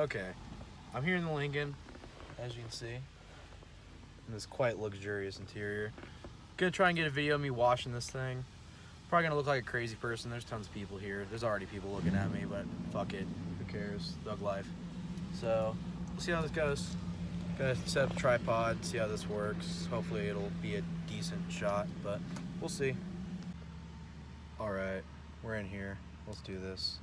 Okay, I'm here in the Lincoln, as you can see, in this quite luxurious interior. Gonna try and get a video of me washing this thing. Probably gonna look like a crazy person. There's tons of people here. There's already people looking at me, but fuck it. Who cares? Thug life. So, we'll see how this goes. Gotta set up a tripod, see how this works. Hopefully it'll be a decent shot, but we'll see. Alright, we're in here. Let's do this.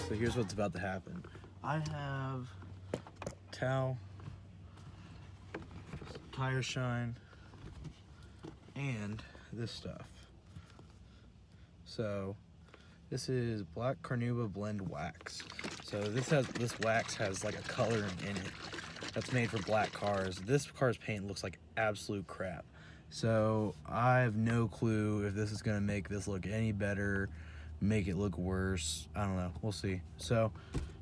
So here's what's about to happen. I have towel, tire shine, and this stuff. So this is Black Carnauba Blend Wax. So this wax has like a coloring in it that's made for black cars. This car's paint looks like absolute crap. So I have no clue if this is gonna make this look any better, make it look worse. I don't know, we'll see. So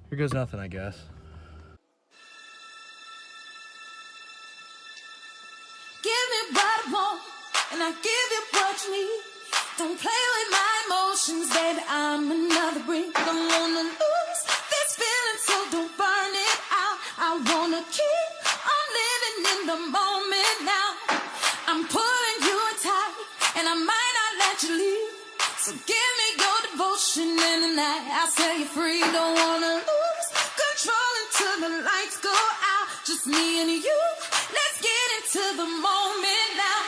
here goes nothing, I guess. Give me what I want, and I give you what you need. Don't play with my emotions, baby, I'm another brick. Don't wanna lose this feeling, so don't burn it out. I wanna keep on living in the moment now. I'm pulling you in tight, and I might not let you leave. So give me your devotion, and tonight I'll set you free. Don't wanna lose control until the lights go out. Just me and you, let's get into the moment now.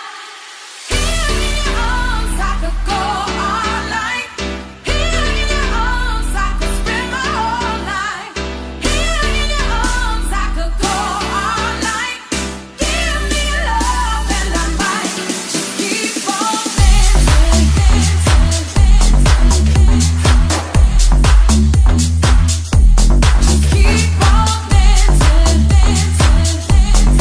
Here in your arms, I could go all night. Here in your arms, I could spend my whole life. Here in your arms, I could go all night. Give me love and I might just keep on dancing, dancing, dancing, just keep on dancing, dancing, dancing.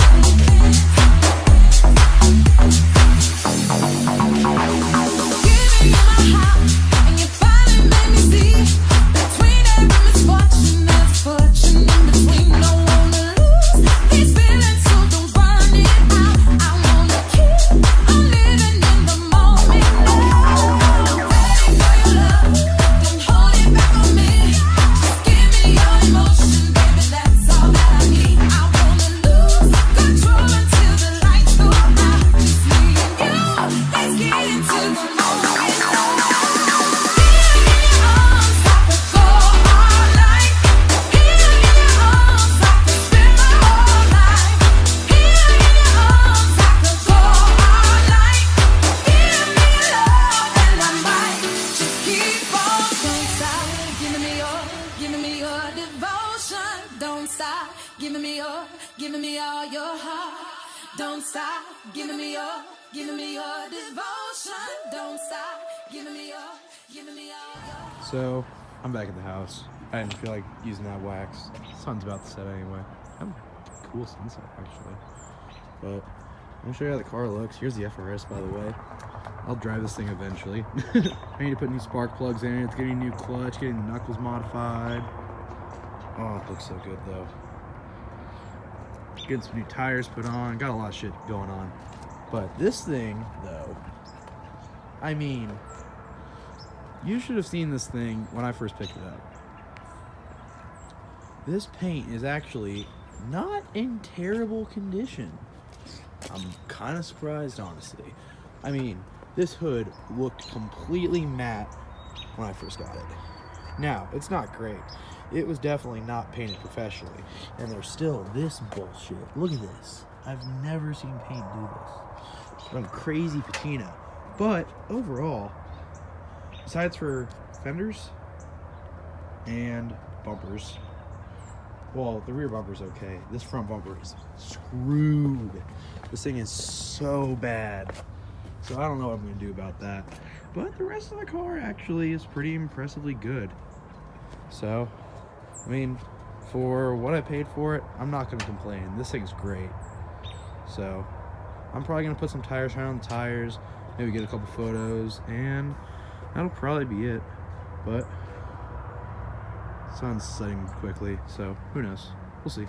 Giving me all your heart. Don't stop giving me your devotion. Don't stop giving me all your. So I'm back at the house. I didn't feel like using that wax. Sun's about to set anyway. I'm cool sunset actually. But I'm gonna show you how the car looks. Here's the FRS, by the way. I'll drive this thing eventually. I need to put new spark plugs in it. It's getting a new clutch, getting the knuckles modified. Oh, it looks so good though. Getting some new tires put on. Got a lot of shit going on. But this thing though, I mean, you should have seen this thing when I first picked it up. This paint is actually not in terrible condition. I'm kind of surprised, honestly. I mean, this hood looked completely matte when I first got it. Now, it's not great. It was definitely not painted professionally. And there's still this bullshit. Look at this. I've never seen paint do this. Some crazy patina. But overall, besides for fenders and bumpers, well, the rear bumper's okay. This front bumper is screwed. This thing is so bad. So I don't know what I'm going to do about that. But the rest of the car actually is pretty impressively good. So, I mean, for what I paid for it, I'm not going to complain. This thing's great. So, I'm probably going to put some tires around the tires, maybe get a couple photos, and that'll probably be it. But sun's setting quickly, so who knows? We'll see.